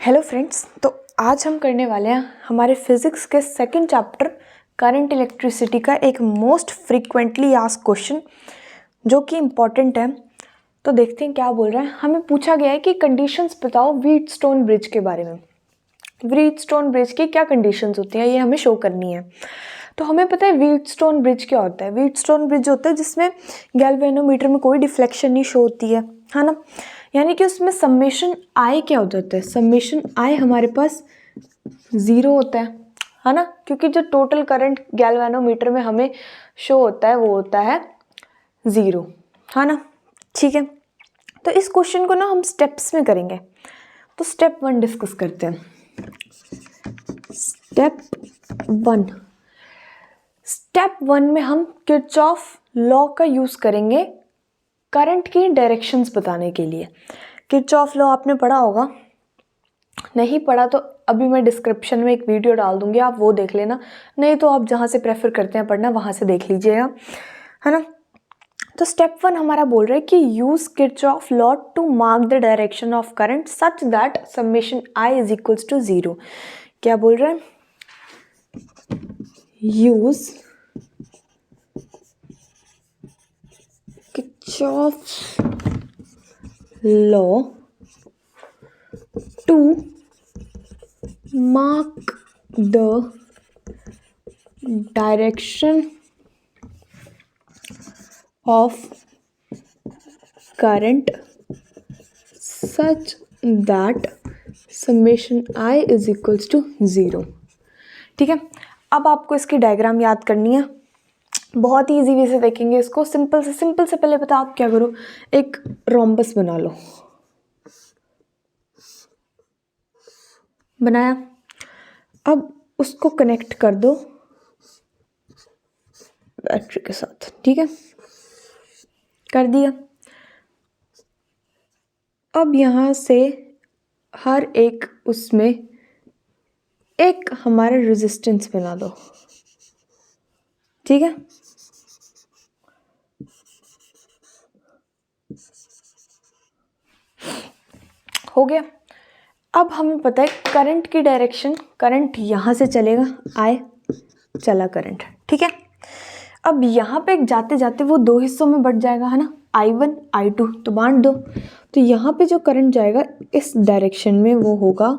Hello friends, तो आज हम करने वाले हैं हमारे फिज़िक्स के सेकंड चैप्टर करंट इलेक्ट्रिसिटी का एक मोस्ट फ्रीक्वेंटली आस्क्ड क्वेश्चन जो कि इम्पॉर्टेंट है। तो देखते हैं क्या बोल रहा है। हमें पूछा गया है कि कंडीशंस बताओ व्हीटस्टोन ब्रिज के बारे में। व्हीटस्टोन ब्रिज की क्या कंडीशंस होती हैं ये हमें शो करनी है। तो हमें पता है व्हीटस्टोन ब्रिज क्या होता है। व्हीटस्टोन ब्रिज होता है जिसमें गैल्वेनोमीटर में कोई डिफ्लेक्शन नहीं शो होती है ना। यानी कि उसमें सम्मेशन आई क्या होता है, सम्मेशन आई हमारे पास ज़ीरो होता है ना, क्योंकि जो टोटल करंट गैल्वेनोमीटर में हमें शो होता है वो होता है ज़ीरो, है ना। ठीक है, तो इस क्वेश्चन को ना हम स्टेप्स में करेंगे। तो स्टेप 1 डिस्कस करते हैं। स्टेप वन में हम किरचॉफ लॉ का यूज़ करेंगे करंट की डायरेक्शंस बताने के लिए। किरचॉफ लॉ आपने पढ़ा होगा, नहीं पढ़ा तो अभी मैं डिस्क्रिप्शन में एक वीडियो डाल दूंगी, आप वो देख लेना, नहीं तो आप जहाँ से प्रेफर करते हैं पढ़ना वहाँ से देख लीजिएगा, है ना। तो स्टेप 1 हमारा बोल रहा है कि use Kirchhoff law to mark the direction of current such that summation I is equals to zero. क्या बोल रहा है? Use Kirchhoff's law to mark the direction of current such that summation I is equals to zero. ठीक है, अब आपको इसकी diagram याद करनी है। बहुत ही इजी वे से देखेंगे इसको। सिंपल से पहले बता, आप क्या करो, एक रोम्बस बना लो। बनाया, अब उसको कनेक्ट कर दो बैटरी के साथ। ठीक है, कर दिया। अब यहाँ से हर एक उसमें एक हमारा रेजिस्टेंस बना दो। ठीक है, हो गया। अब हमें पता है करंट की डायरेक्शन, करंट यहाँ से चलेगा, आए चला करंट। ठीक है, अब यहाँ पे जाते जाते वो दो हिस्सों में बढ़ जाएगा, है ना, I1 I2, तो बांट दो। तो यहाँ पे जो करंट जाएगा इस डायरेक्शन में वो होगा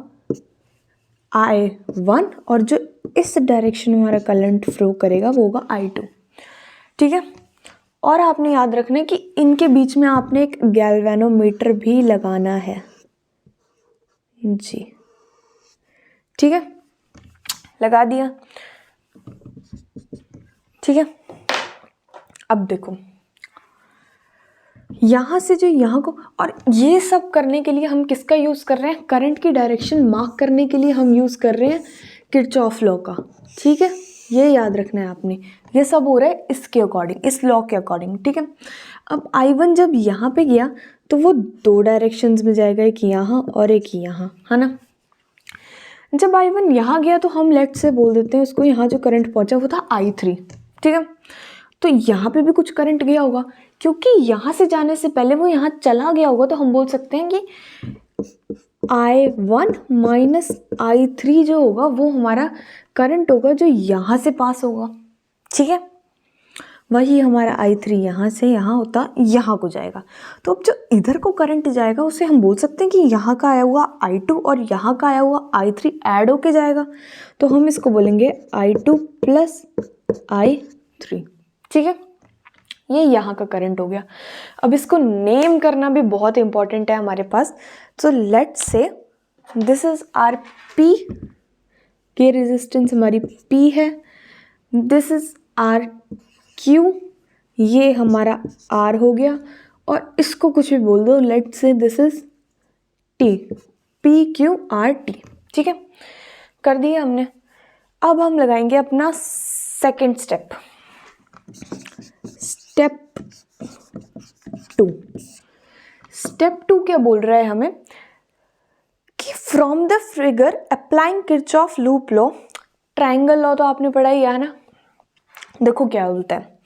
I1, और जो इस डायरेक्शन में हमारा करंट फ्लो करेगा वो होगा I2। ठीक है, और आपने याद रखना है कि इनके बीच में आपने एक गैल्वेनोमीटर भी लगाना है जी। ठीक है, लगा दिया। ठीक है, अब देखो यहाँ से जो यहाँ को, और ये सब करने के लिए हम किसका यूज़ कर रहे हैं? करंट की डायरेक्शन मार्क करने के लिए हम यूज़ कर रहे हैं किरचॉफ लॉ का। ठीक है, ये याद रखना है आपने। ये सब हो रहा है इसके अकॉर्डिंग, इस लॉ के अकॉर्डिंग। ठीक है, अब I1 जब यहाँ पे गया तो वो दो डायरेक्शंस में जाएगा, एक यहाँ और एक यहाँ, है ना। जब I1 यहाँ गया तो हम लेट से बोल देते हैं उसको, यहाँ जो करंट पहुँचा वो था I3। ठीक है, तो यहाँ पे भी कुछ करंट गया होगा, क्योंकि यहाँ से जाने से पहले वो यहाँ चला गया होगा, तो हम बोल सकते हैं कि I1 माइनस I3 जो होगा वो हमारा करंट होगा जो यहाँ से पास होगा। ठीक है, वही हमारा I3 यहाँ से यहाँ होता यहाँ को जाएगा। तो अब जो इधर को करंट जाएगा उसे हम बोल सकते हैं कि यहाँ का आया हुआ I2 और यहाँ का आया हुआ I3 ऐड होके जाएगा, तो हम इसको बोलेंगे I2 प्लस I3। ठीक है, ये यहाँ का करंट हो गया। अब इसको नेम करना भी बहुत इंपॉर्टेंट है हमारे पास। तो let's say this is R P, के रेजिस्टेंस हमारी P है, दिस इज आर Q, ये हमारा R हो गया, और इसको कुछ भी बोल दो, let's say this is T, PQRT। ठीक है, कर दिया हमने। अब हम लगाएंगे अपना सेकेंड स्टेप, स्टेप 2। स्टेप 2 क्या बोल रहा है हमें कि from the figure applying Kirchhoff loop law, triangle law तो आपने पढ़ा ही है ना। देखो क्या बोलता है,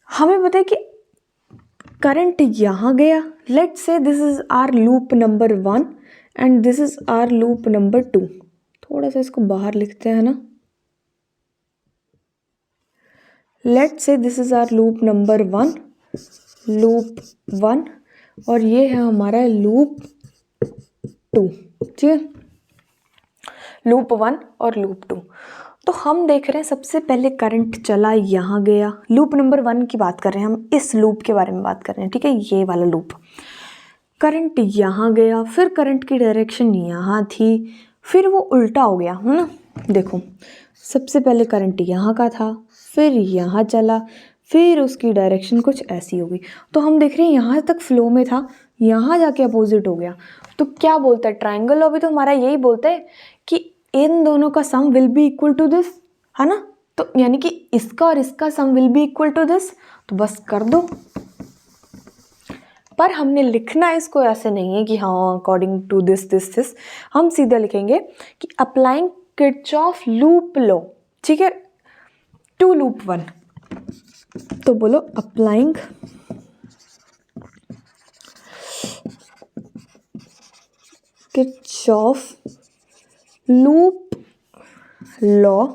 हमें पता है कि करंट यहाँ गया, let's say this is our loop number 1 and this is our loop number 2। थोड़ा सा इसको बाहर लिखते हैं ना, let's say this is our loop number 1, loop 1, और ये है हमारा लूप 2, ठीक है, लूप 1 और लूप 2। तो हम देख रहे हैं सबसे पहले करंट चला यहाँ गया, लूप नंबर 1 की बात कर रहे हैं हम, इस लूप के बारे में बात कर रहे हैं, ठीक है, ये वाला लूप। करंट यहाँ गया, फिर करंट की डायरेक्शन यहाँ थी, फिर वो उल्टा हो गया, है ना। देखो सबसे पहले करंट यहाँ का था, फिर यहाँ चला, फिर उसकी डायरेक्शन कुछ ऐसी होगी। तो हम देख रहे हैं यहाँ तक फ्लो में था, यहाँ जाके अपोजिट हो गया। तो क्या बोलता है ट्राइंगल, अभी तो हमारा यही बोलता है कि इन दोनों का sum will be equal to this, है ना। तो यानी कि इसका और इसका sum will be equal to this, तो बस कर दो। पर हमने लिखना इसको ऐसे नहीं है कि हाँ according to this this this, हम सीधा लिखेंगे कि अप्लाइंग किरचॉफ लूप लॉ, ठीक है, टू लूप 1। तो बोलो अप्लाइंग किरचॉफ लूप लॉ,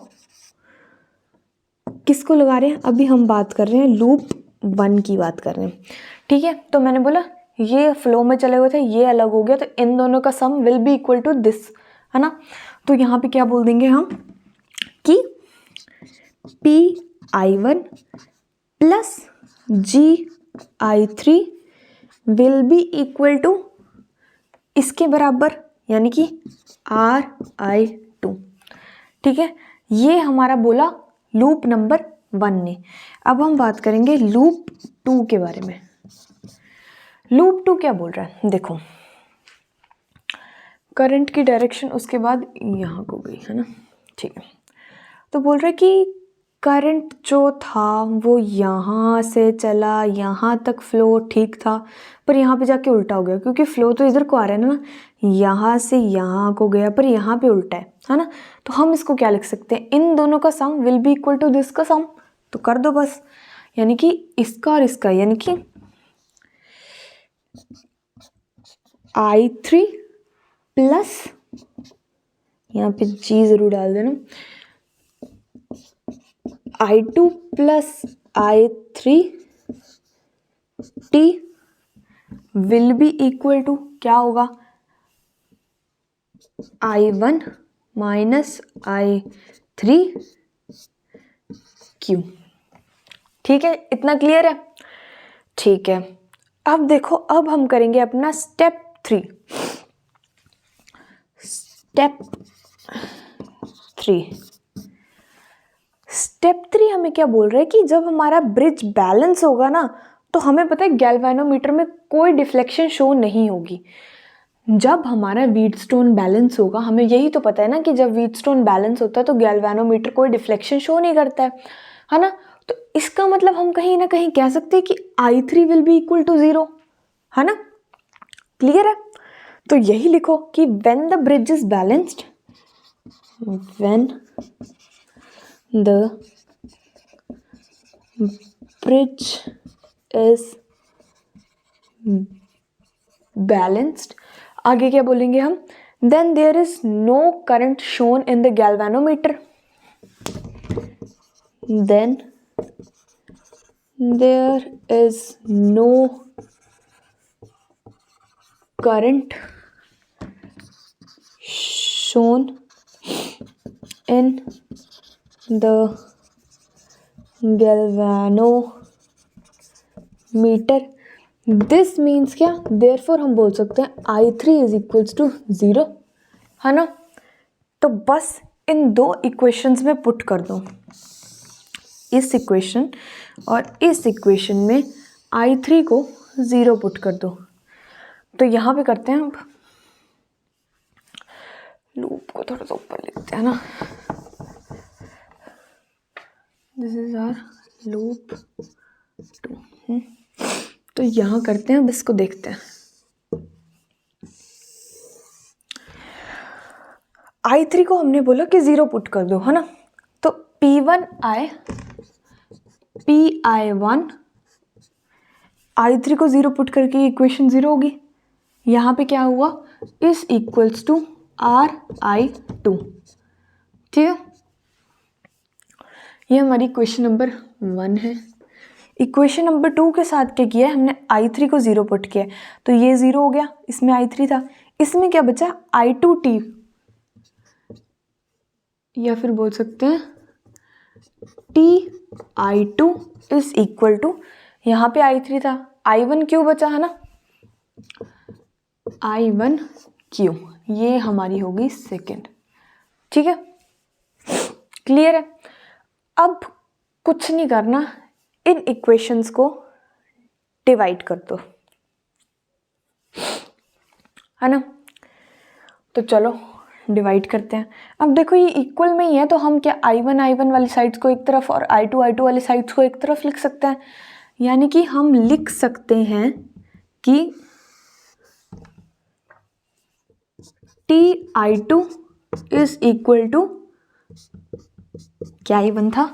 किसको लगा रहे हैं, अभी हम बात कर रहे हैं लूप 1 की बात कर रहे हैं, ठीक है। तो मैंने बोला ये फ्लो में चले हुए थे, ये अलग हो गया, तो इन दोनों का sum will be equal to this, है ना। तो यहाँ पे क्या बोल देंगे हम कि Pi1 plus Gi3 will be equal to इसके बराबर, यानी कि Ri2, ठीक है। ये हमारा बोला लूप नंबर 1 ने। अब हम बात करेंगे लूप 2 के बारे में। लूप 2 क्या बोल रहा है, देखो करंट की डायरेक्शन उसके बाद यहाँ को गई, है ना, ठीक है। तो बोल रहा है कि करंट जो था वो यहाँ से चला, यहाँ तक फ्लो ठीक था, पर यहाँ पे जाके उल्टा हो गया, क्योंकि फ्लो तो इधर को आ रहा है ना, यहाँ से यहाँ को गया, पर यहाँ पे उल्टा है ना। तो हम इसको क्या लिख सकते हैं, इन दोनों का sum will be equal to this का सम, तो कर दो बस, यानी कि इसका और इसका, यानी कि I3 प्लस, यहाँ पे G जरूर डाल देना, I2 plus I3 T will be equal to क्या होगा, I1 माइनस I3 Q, ठीक है, इतना क्लियर है, ठीक है। अब देखो, अब हम करेंगे अपना स्टेप 3। स्टेप 3 हमें क्या बोल रहा है कि जब हमारा ब्रिज बैलेंस होगा ना, तो हमें पता है गैल्वेनोमीटर में कोई डिफ्लेक्शन शो नहीं होगी। जब हमारा व्हीटस्टोन बैलेंस होगा, हमें यही तो पता है ना कि जब व्हीटस्टोन बैलेंस होता है तो गैल्वेनोमीटर कोई डिफ्लेक्शन शो नहीं करता है ना। तो इसका मतलब हम कहीं ना कहीं कह सकते हैं कि I3 will be equal to 0, है ना, क्लियर है। तो यही लिखो कि when the bridge is balanced, when the bridge is balanced, आगे क्या बोलेंगे हम, then there is no current shown in the galvanometer, then there is no current shown in the galvanometer। This means क्या, therefore हम बोल सकते हैं I3 is equals to 0, है ना। तो बस इन दो इक्वेशंस में पुट कर दो, इस इक्वेशन और इस इक्वेशन में I3 को 0 पुट कर दो। तो यहाँ पे करते हैं, अब लूप को थोड़ा सा ऊपर लिखते हैं ना, दिस इज आवर लूप 2। तो यहाँ करते हैं, अब इसको देखते हैं। I3 को हमने बोला कि 0 पुट कर दो, है ना। तो P1 I1 I3 को 0 पुट करके इक्वेशन 0 होगी, यहाँ पे क्या हुआ, इज इक्वल्स टू RI2। ठीक है, ये हमारी इक्वेशन नंबर 1 है। इक्वेशन नंबर 2 के साथ क्या किया है हमने, I3 को 0 पुट किया, तो ये 0 हो गया, इसमें I3 था, इसमें क्या बचा I2t, या फिर बोल सकते हैं TI2 इज इक्वल टू, यहाँ पे I3 था, I1Q बचा है ना, I1Q, ये हमारी होगी सेकेंड। ठीक है, क्लियर है। अब कुछ नहीं करना, इन इक्वेशंस को डिवाइड कर दो, है ना। तो चलो डिवाइड करते हैं। अब देखो ये इक्वल में ही है, तो हम क्या I1 वाली साइड्स को एक तरफ और I2 वाली साइड्स को एक तरफ लिख सकते हैं। यानी कि हम लिख सकते हैं कि TI2 इज इक्वल टू, क्या I1 था,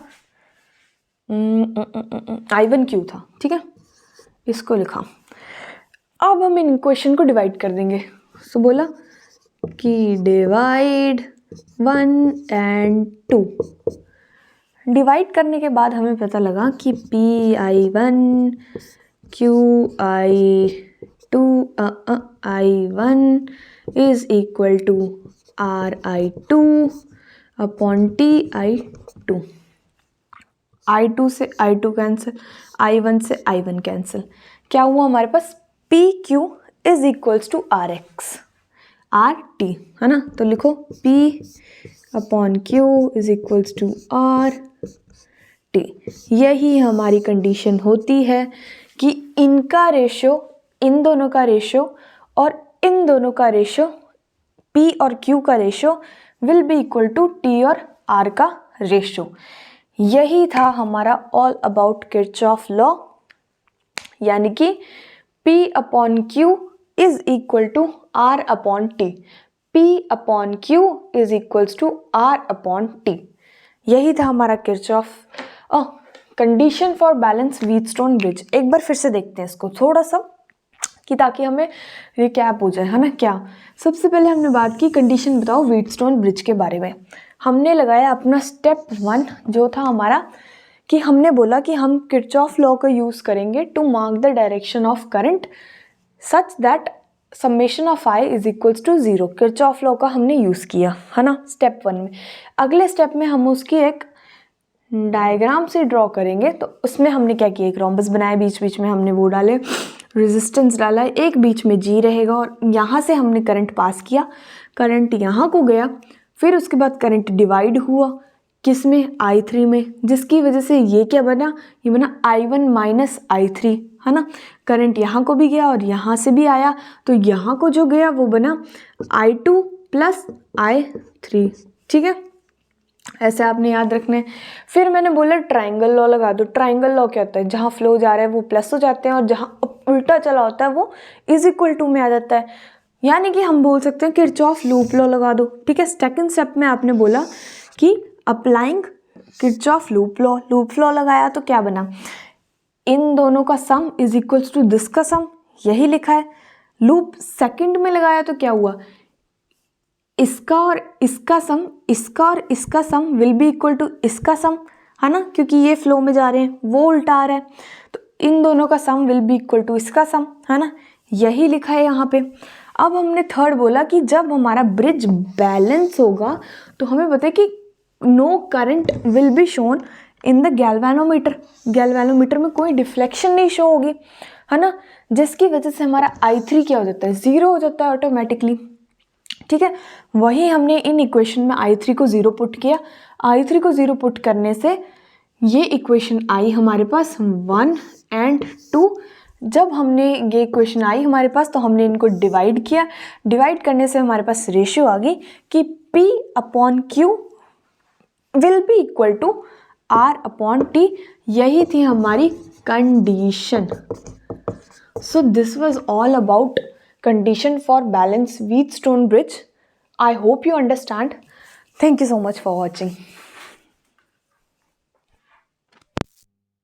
I1Q था। ठीक है, इसको लिखा। अब हम इन इक्वेशन को डिवाइड कर देंगे। सो बोला कि डिवाइड 1 and 2। डिवाइड करने के बाद हमें पता लगा कि PI1 QI2 I1 is equal to RI2 upon TI2। I2 से I2 कैंसिल, I1 से I1 कैंसिल, क्या हुआ हमारे पास PQ is equals to RX RT, है ना। तो लिखो P upon Q is equals to RT। यही हमारी कंडीशन होती है कि इनका रेशियो, इन दोनों का रेशियो और इन दोनों का रेशियो, P और Q का ratio will be equal to T और R का रेशियो। यही था हमारा ऑल अबाउट किरचॉफ लॉ, यानी कि P upon Q is equal to R upon T, P upon Q is equals to R upon T। यही था हमारा Kirchhoff condition for balance Wheatstone bridge. एक बार फिर से देखते हैं इसको थोड़ा सा, कि ताकि हमें रिकैप हो जाए, है ना। क्या सबसे पहले हमने बात की, कंडीशन बताओ व्हीटस्टोन ब्रिज के बारे में। हमने लगाया अपना स्टेप 1 जो था हमारा, कि हमने बोला कि हम किरचॉफ लॉ का यूज़ करेंगे to mark the direction of current such that summation of I is equals to 0। Kirchhoff law का हमने यूज़ किया, है ना, स्टेप 1 में। अगले स्टेप में हम उसकी एक डायग्राम से ड्रॉ करेंगे। तो उसमें हमने क्या किया, एक रोम्बस बनाया, बीच बीच में हमने वो डाले, रेजिस्टेंस डाला, एक बीच में G रहेगा, और यहाँ से हमने करंट पास किया, करंट यहाँ को गया, फिर उसके बाद करंट डिवाइड हुआ किस में, I3 में, जिसकी वजह से ये क्या बना, ये बना I1 माइनस I3, है ना। करंट यहाँ को भी गया और यहाँ से भी आया, तो यहाँ को जो गया वो बना I2 प्लस I3। ठीक है, ऐसे आपने याद रखना है। फिर मैंने बोला ट्राइंगल लॉ लगा दो। ट्राइंगल लॉ क्या होता है, जहाँ फ्लो जा रहा है वो प्लस हो जाते हैं और जहाँ उल्टा चला होता है वो इज इक्वल टू में आ जाता है। यानी कि हम बोल सकते हैं किरचॉफ लूप लॉ लगा दो। ठीक है, सेकंड स्टेप में आपने बोला कि अप्लाइंग किरचॉफ लूप लॉ लगाया, तो क्या बना, इन दोनों का sum is equals to this का सम, यही लिखा है। लूप सेकंड में लगाया तो क्या हुआ, इसका और इसका सम, इसका और इसका sum will be equal to इसका सम, है ना, क्योंकि ये फ्लो में जा रहे हैं, वो उल्टा आ रहा है, तो इन दोनों का sum will be equal to इसका सम, है ना, यही लिखा है यहाँ पे। अब हमने थर्ड बोला कि जब हमारा ब्रिज बैलेंस होगा तो हमें पता है कि no current will be shown in the galvanometer. Galvanometer में कोई डिफ्लेक्शन नहीं शो होगी, है ना, जिसकी वजह से हमारा I3 क्या हो जाता है, 0 हो जाता है ऑटोमेटिकली। ठीक है, वही हमने इन इक्वेशन में I3 को 0 पुट किया। I3 को 0 पुट करने से ये इक्वेशन आई हमारे पास 1 and 2। जब हमने ये इक्वेशन आई हमारे पास तो हमने इनको डिवाइड किया। डिवाइड करने से हमारे पास रेशियो आ गई कि P upon Q will be equal to R upon T। यही थी हमारी condition. So this was all about condition for balanced Wheatstone bridge. I hope you understand. Thank you so much for watching.